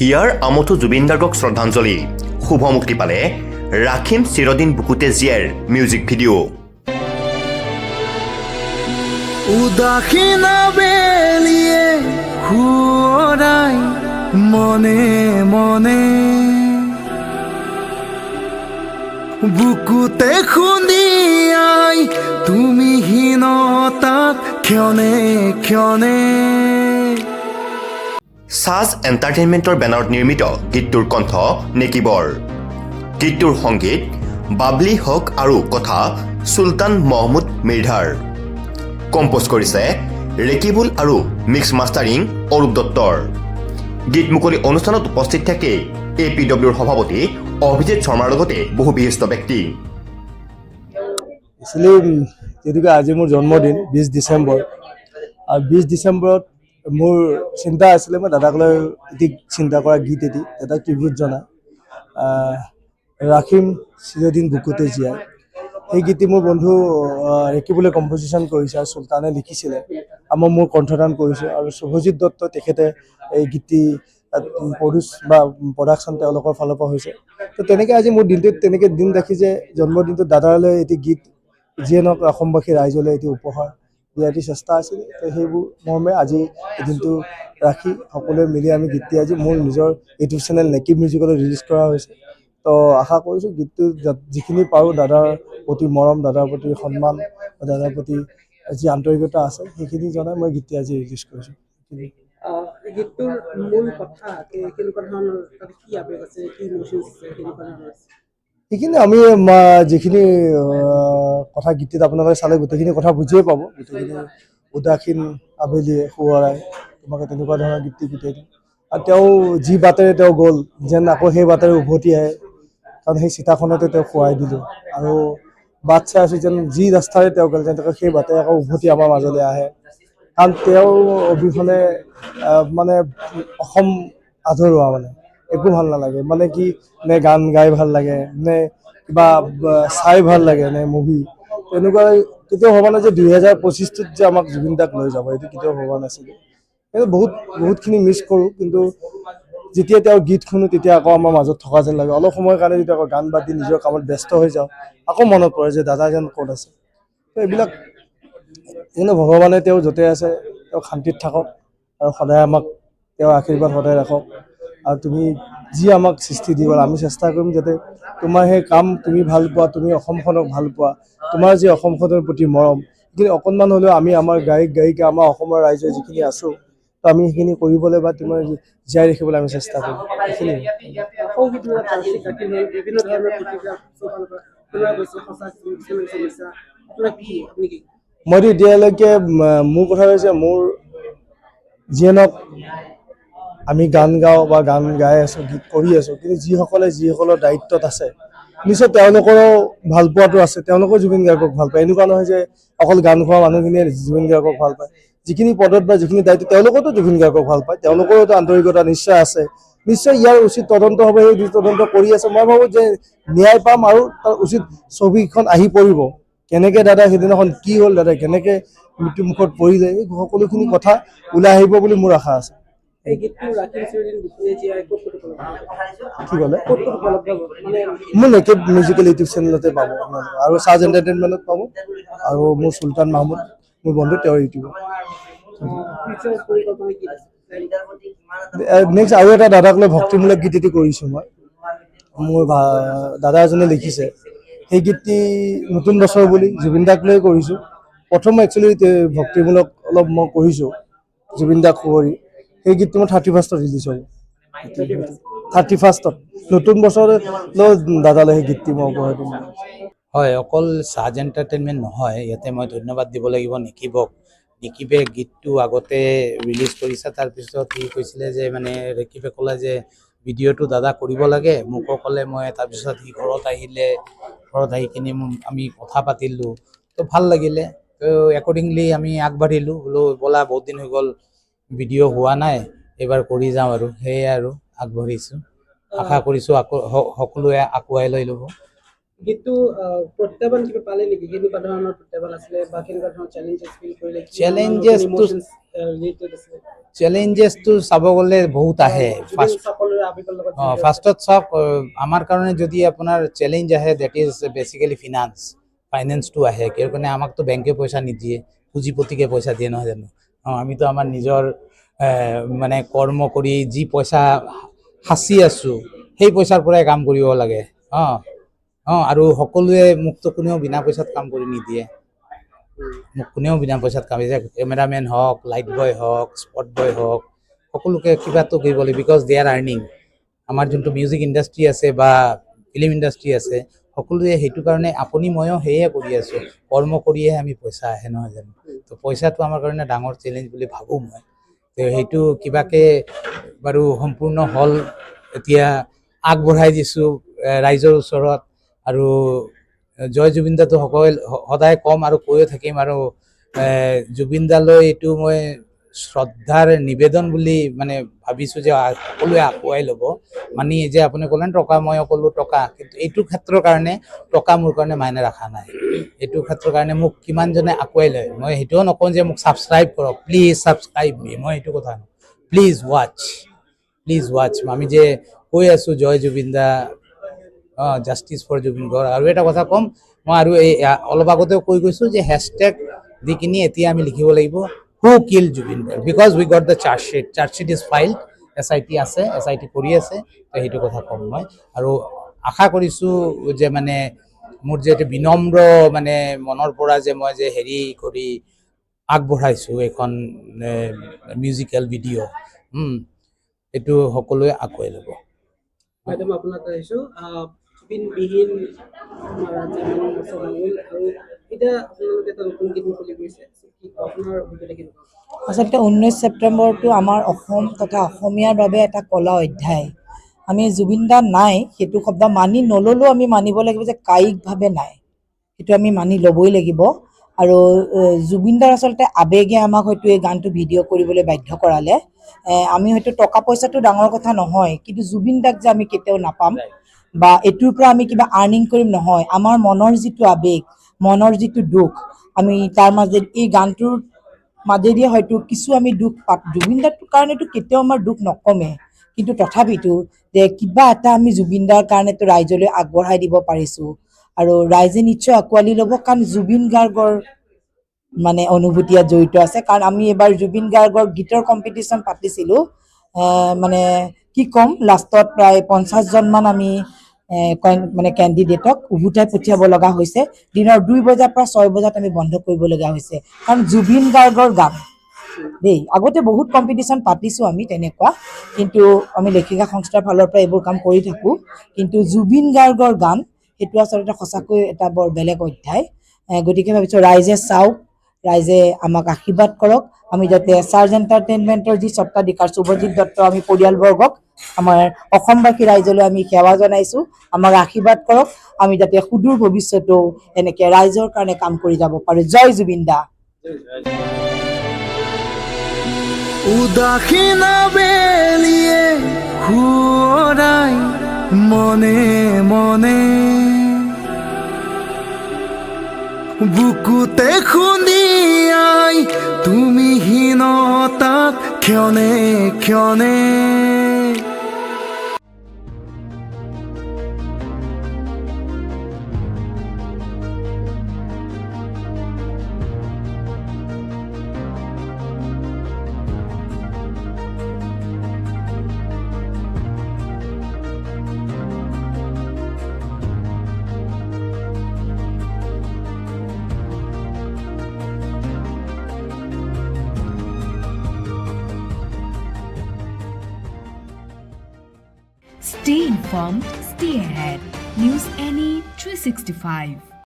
হিয়াৰ আমঠু জুবিন গাৰ্গক শ্ৰদ্ধাঞ্জলি শুভ মুক্তি পালে ৰাখিম চিৰদিন বুকুতে জীয়াৰ মিউজিক ভিডিঅ'। উদাসীনা বেলিয়ে খুৰাই মনে মনে বুকুতে খুন্দিয়াই তুমি হীনতাক ক্ষণে ক্ষণে। সাজ এণ্টাৰটেইনমেণ্টৰ বেনাৰত নিৰ্মিত গীতটোৰ কণ্ঠ নেকিবৰ। গীতটোৰ সংগীত বাবলি হক আৰু কথা চুলতান মহমুদ মিৰ্ধাৰ। কম্প'জ কৰিছে ৰেকিবুল আৰু মিক্স মাষ্টাৰিং অৰূপ দত্তৰ। গীত মুকলি অনুষ্ঠানত উপস্থিত থাকে APWৰ সভাপতি অভিজিত শৰ্মাৰ লগতে বহু বিশিষ্ট ব্যক্তি। যিহেতুকে আজি মোৰ জন্মদিন 20 ডিচেম্বৰ আৰু 20 ডিচেম্বৰত মোৰ চিন্তা আছিলে মই দাদাক লৈ এটি চিন্তা কৰা গীত এটি দাদাক ট্ৰিবিউট জনাই ৰাখিম চিৰদিন বুকুতে জীয়াই। সেই গীতটি মোৰ বন্ধু ৰেকিবুলে কম্প'জিশ্যন কৰিছে আৰু চুলতানে লিখিছিলে আৰু মই মোৰ কণ্ঠদান কৰিছোঁ আৰু শুভজিৎ দত্ত তেখেতে এই গীতটি প্ৰডিউচ বা প্ৰডাকশ্যন তেওঁলোকৰ ফালৰ পৰা হৈছে। তো তেনেকৈ আজি মোৰ দিনটোত তেনেকৈ দিন ৰাখি যে জন্মদিনটোত দাদালৈ এটি গীত যিয়ে নহওক অসমবাসী ৰাইজলৈ এটি উপহাৰ দিয়াৰ এটি চেষ্টা আছিলে। তো সেইবোৰ মৰ্মে আজি দিনটো ৰাখি সকলোৱে মিলি আমি গীতটি আজি মোৰ নিজৰ ইউটিউব চেনেল নেকিব মিউজিকলৈ ৰিলিজ কৰা হৈছে। তো আশা কৰিছোঁ গীতটো যিখিনি পাৰোঁ দাদাৰ প্ৰতি মৰম, দাদাৰ প্ৰতি সন্মান, দাদাৰ প্ৰতি যি আন্তৰিকতা আছে সেইখিনি জনাই মই গীতটি আজি ৰিলিজ কৰিছোঁ। গীতটোৰ মূল কথা কেনেকুৱা ধৰণৰ কি আৱেগ আছে, কি ইমোশ্যনছ আছে, কেনেকুৱা ধৰণৰ আছে? সেইখিনি আমি যিখিনি কথা গীতটিত আপোনালোকে চালে গোটেইখিনি কথা বুজিয়ে পাব। গোটেইখিনি উদাসীন আবেলিয়ে সোঁৱৰাই তোমাকে তেনেকুৱা ধৰণৰ গীতটি গোটেইটো। আৰু তেওঁ যি বাটেৰে তেওঁ গ'ল যেন আকৌ সেই বাটেৰে উভতি আহে, কাৰণ সেই চিতাখনতে তেওঁ শুৱাই দিলোঁ আৰু বাট চাই আছোঁ যেন যি ৰাস্তাৰে তেওঁ গ'ল যেন সেই বাটেৰে আকৌ উভতি আমাৰ মাজলৈ আহে। কাৰণ তেওঁ অবিহনে মানে অসম আধৰুৱা, মানে একো ভাল নালাগে। মানে কি নে গান গাই ভাল লাগে নে কিবা চাই ভাল লাগে নে মুভি, তেনেকুৱা কেতিয়াও ভবা নাই যে 2025ত যে আমাক জুবিন দাক লৈ যাব, এইটো কেতিয়াও ভবা নাছিলোঁ। কিন্তু বহুতখিনি মিছ কৰোঁ, কিন্তু যেতিয়া তেওঁৰ গীত শুনো তেতিয়া আকৌ আমাৰ মাজত থকা যেন লাগে। অলপ সময়ৰ কাৰণে যেতিয়া আকৌ গান বাদ দি নিজৰ কামত ব্যস্ত হৈ যাওঁ আকৌ মনত পৰে যে দাদা যেন ক'ত আছে। তো এইবিলাক কিন্তু ভগৱানে তেওঁ য'তে আছে তেওঁ শান্তিত থাকক আৰু সদায় আমাক তেওঁৰ আশীৰ্বাদ সদায় ৰাখক। আৰু তুমি যি আমাক সৃষ্টি দি গ'ল, আমি চেষ্টা কৰিম যাতে তোমাৰ সেই কাম তুমি ভাল পোৱা, তুমি অসমখনক ভাল পোৱা, তোমাৰ যি অসমখনৰ প্ৰতি মৰম, কিন্তু অকণমান হ'লেও আমি আমাৰ গায়িকা আমাৰ অসমৰ ৰাইজে যিখিনি আছোঁ তো আমি সেইখিনি কৰিবলৈ বা তোমাৰ জীয়াই ৰাখিবলৈ আমি চেষ্টা কৰিম। সেইখিনি বিভিন্ন ধৰণৰ মইতো এতিয়ালৈকে মোৰ কথা হৈছে মোৰ যিয়ে নহওক আমি গান গাওঁ বা গান গাই আছোঁ, গীত কৰি আছোঁ, কিন্তু যিসকলৰ দায়িত্বত আছে নিশ্চয় তেওঁলোকৰো ভাল পোৱাটো আছে। তেওঁলোকেও জুবিন গাৰ্গক ভাল পায়। এনেকুৱা নহয় যে অকল গান গোৱা মানুহখিনিয়ে জুবিন গাৰ্গক ভাল পায়। যিখিনি পদত বা যিখিনি দায়িত্ব তেওঁলোকেওতো জুবিন গাৰ্গক ভাল পায়, তেওঁলোকৰোতো আন্তৰিকতা নিশ্চয় আছে। নিশ্চয় ইয়াৰ উচিত তদন্ত হ'ব, সেই তদন্ত কৰি আছে। মই ভাবোঁ যে ন্যায় পাম আৰু তাৰ উচিত ছবিখন আহি পৰিব। কেনেকৈ দাদা সেইদিনাখন কি হ'ল, দাদা কেনেকৈ মৃত্যুমুখত পৰিলে, এই সকলোখিনি কথা ওলাই আহিব বুলি মোৰ আশা আছে। কি ক'লে মোৰ নেকিব মিউজিকেল ইউটিউব চেনেলতে পাব আৰু সাজ এণ্টাৰটেইনমেণ্টত পাব আৰু মোৰ চুলতান মাহমুদ মোৰ বন্ধু তেওঁৰ ইউটিউবত। নেক্সট আৰু এটা দাদাক লৈ ভক্তিমূলক গীত এটি কৰিছোঁ মই। মোৰ দাদা এজনে লিখিছে সেই গীতটি নতুন বছৰ বুলি জুবিন দাক লৈ কৰিছোঁ। প্ৰথম একচুৱেলি ভক্তিমূলক অলপ মই কৰিছোঁ জুবিন দাক সুঁৱৰি। সেই গীতটো মই 31st ৰিলিজ হ'ব। 31st নতুন বছৰলৈ দাদালৈ সেই গীতটি মই উপহাৰ দিম। হয়, অকল সাজ এণ্টাৰটেইনমেণ্ট নহয়, ইয়াতে মই ধন্যবাদ দিব লাগিব নেকিবক। নেকিবে গীতটো আগতে ৰিলিজ কৰিছে, তাৰপিছত সি কৈছিলে যে মানে ৰেকিবে ক'লে যে ভিডিঅ'টো দাদা কৰিব লাগে, মোকো ক'লে। মই তাৰপিছত সি ঘৰত আহিলে, ঘৰত আহি কিনি আমি কথা পাতিলোঁ, তো ভাল লাগিলে। তো একৰ্ডিংলি আমি আগবাঢ়িলোঁ, বোলো ব'লা বহুত দিন হৈ গ'ল ভিডিঅ' হোৱা নাই, এইবাৰ কৰি যাওঁ আৰু সেয়াই আৰু আগবাঢ়িছোঁ। আশা কৰিছোঁ আকৌ সকলোৱে আঁকোৱাই লৈ ল'ব। গীতটো প্ৰত্যাহ্বান কিবা পালে নেকি? কেনেকুৱা ধৰণৰ প্ৰত্যাহ্বান আছিলে বা কেনেকুৱা ধৰণৰ চেলেঞ্জেছ ফিল কৰিলে? চেলেঞ্জেছটো ৰিলেটেড আছে চেলেঞ্জেছটো চাব গ'লে বহুত আহে ফাৰ্ষ্ট সকলোৰে আবেগৰ লগত ফাৰ্ষ্টত চাওক আমাৰ কাৰণে যদি আপোনাৰ চেলেঞ্জ আহে ডেট ইজ বেচিকেলি ফাইনেন্সটো আহে কিয় কাৰণে আমাকতো বেংকে পইচা নিদিয়ে পুঁজিপতিকে পইচা দিয়ে নহয় জানো আমিতো আমাৰ নিজৰ মানে কৰ্ম কৰি যি পইচা সাঁচি আছোঁ সেই পইচাৰ পৰাই কাম কৰিব লাগে আৰু সকলোৱে মোকতো কোনেও বিনা পইচাত কাম কৰি নিদিয়ে মোক কোনেও বিনা পইচাত কাম দিয়ে কেমেৰামেন হওক লাইট বয় হওক স্পট বয় হওক সকলোকে কিবাটো কৰিব লাগিব বিকজ দে আৰ আৰ্নিং আমাৰ যোনটো মিউজিক ইণ্ডাষ্ট্ৰি আছে বা ফিল্ম ইণ্ডাষ্ট্ৰি আছে সকলোৱে সেইটো কাৰণে আপুনি ময়ো সেয়ে কৰি আছোঁ কৰ্ম কৰিয়েহে আমি পইচা আহে নহয় জানো তো পইচাটো আমাৰ কাৰণে ডাঙৰ চেলেঞ্জ বুলি ভাবোঁ মই তো সেইটো কিবাকে বাৰু সম্পূৰ্ণ হ'ল এতিয়া আগবঢ়াই দিছোঁ ৰাইজৰ ওচৰত আৰু জয় জুবিন দাটো সদায় কম আৰু কৈয়ে থাকিম আৰু জুবিন দালৈ এইটো মই শ্ৰদ্ধাৰ নিবেদন বুলি মানে ভাবিছোঁ যে সকলোৱে আগুৱাই ল'ব মানে যে আপুনি ক'লে টকা মই ক'লোঁ টকা কিন্তু এইটো ক্ষেত্ৰৰ কাৰণে টকা মোৰ কাৰণে মাইনে ৰখা নাই এইটো ক্ষেত্ৰৰ কাৰণে মোক কিমানজনে আগুৱাই লয় মই সেইটোও নকওঁ যে মোক ছাবস্ক্ৰাইব কৰক প্লিজ ছাবস্ক্ৰাইব মি মই এইটো কথা নকওঁ প্লিজ ৱাচ আমি যে কৈ আছোঁ জয় জুবিন দা জাষ্টিছ ফৰ জুবিন গাৰ্গ আৰু এটা কথা ক'ম মই আৰু এই অলপ আগতেও কৈ গৈছোঁ যে হেছটেগ দি কিনি এতিয়া আমি লিখিব লাগিব who kill Zubeen Garg because we got the chargesheet is filed SIT আছে SIT কৰি আছে তো সেইটো কথা ক'ম মই আৰু আশা কৰিছোঁ যে মানে মোৰ যে এইটো বিনম্ৰ মানে মনৰ পৰা যে মই যে হেৰি কৰি আগবঢ়াইছোঁ এখন মিউজিকেল ভিডিঅ' এইটো সকলোৱে আগুৱাই ল'ব বাইদেউ মই আপোনাক আহিছোঁ জুবিনবিহীন আমাৰ ৰাজ্যৰ বছৰ মূল আৰু এতিয়া আপোনালোকে এটা নতুন গীত মুকলি কৰিছে আপোনাৰ অভিজ্ঞতা কেনেকুৱা আচলতে 19 ছেপ্টেম্বৰটো আমাৰ অসম তথা অসমীয়াৰ বাবে এটা কলা অধ্যায় আমি জুবিন দা নাই সেইটো শব্দ মানি নল'লেও আমি মানিব লাগিব যে কায়িকভাৱে নাই সেইটো আমি মানি ল'বই লাগিব আৰু জুবিন দাৰ আচলতে আৱেগে আমাক হয়তো এই গানটো ভিডিঅ' কৰিবলৈ বাধ্য কৰালে আমি হয়তো টকা পইচাটো ডাঙৰ কথা নহয় কিন্তু জুবিন দাক যে আমি কেতিয়াও নাপাম বা এইটোৰ পৰা আমি কিবা আৰ্নিং কৰিম নহয় আমাৰ মনৰ যিটো আৱেগ মনৰ যিটো দুখ আমি তাৰ মাজত এই গানটোৰ মাজেদিয়ে হয়তো কিছু আমি দুখ পাম জুবিন দাৰ কাৰণেতো কেতিয়াও আমাৰ দুখ নকমে কিন্তু তথাপিতো যে কিবা এটা আমি জুবিন দাৰ কাৰণেতো ৰাইজলৈ আগবঢ়াই দিব পাৰিছোঁ আৰু ৰাইজে নিশ্চয় আঁকোৱালি ল'ব কাৰণ জুবিন গাৰ্গৰ মানে অনুভূতি ইয়াত জড়িত আছে কাৰণ আমি এবাৰ জুবিন গাৰ্গৰ গীতৰ কম্পিটিশ্যন পাতিছিলোঁ মানে কি ক'ম লাষ্টত প্ৰায় 50জনমান আমি মানে কেণ্ডিডেটক উভতাই পঠিয়াব লগা হৈছে দিনৰ 2 বজাৰ পৰা 6 বজাত আমি বন্ধ কৰিবলগীয়া হৈছে কাৰণ জুবিন গাৰ্গৰ গান দেই আগতে বহুত কম্পিটিশ্যন পাতিছোঁ আমি তেনেকুৱা কিন্তু আমি লেখিকা সংস্থাৰ ফালৰ পৰা এইবোৰ কাম কৰি থাকোঁ কিন্তু জুবিন গাৰ্গৰ গান সেইটো আচলতে সঁচাকৈ এটা বৰ বেলেগ অধ্যায় গতিকে ভাবিছোঁ ৰাইজে চাওক ৰাইজে আমাক আশীৰ্বাদ কৰক আমি যাতে চাৰ্জ এণ্টাৰটেইনমেণ্টৰ যি স্বত্বাধিকাৰ শুভজিৎ দত্ত আমি পৰিয়ালবৰ্গক আমাৰ অসমবাসী ৰাইজলৈ আমি সেৱা জনাইছোঁ আমাক আশীৰ্বাদ কৰক আমি যাতে সুদূৰ ভৱিষ্যতেও এনেকৈ ৰাইজৰ কাৰণে কাম কৰি যাব পাৰোঁ জয় জুবিন দা উদাসীন বেলিয়ে সুৰাই মনে মনে বুকুতে খুন্দিয়াই তুমি হীনতাক ক্ষণে ক্ষণে Stay informed, stay ahead. News NE 365.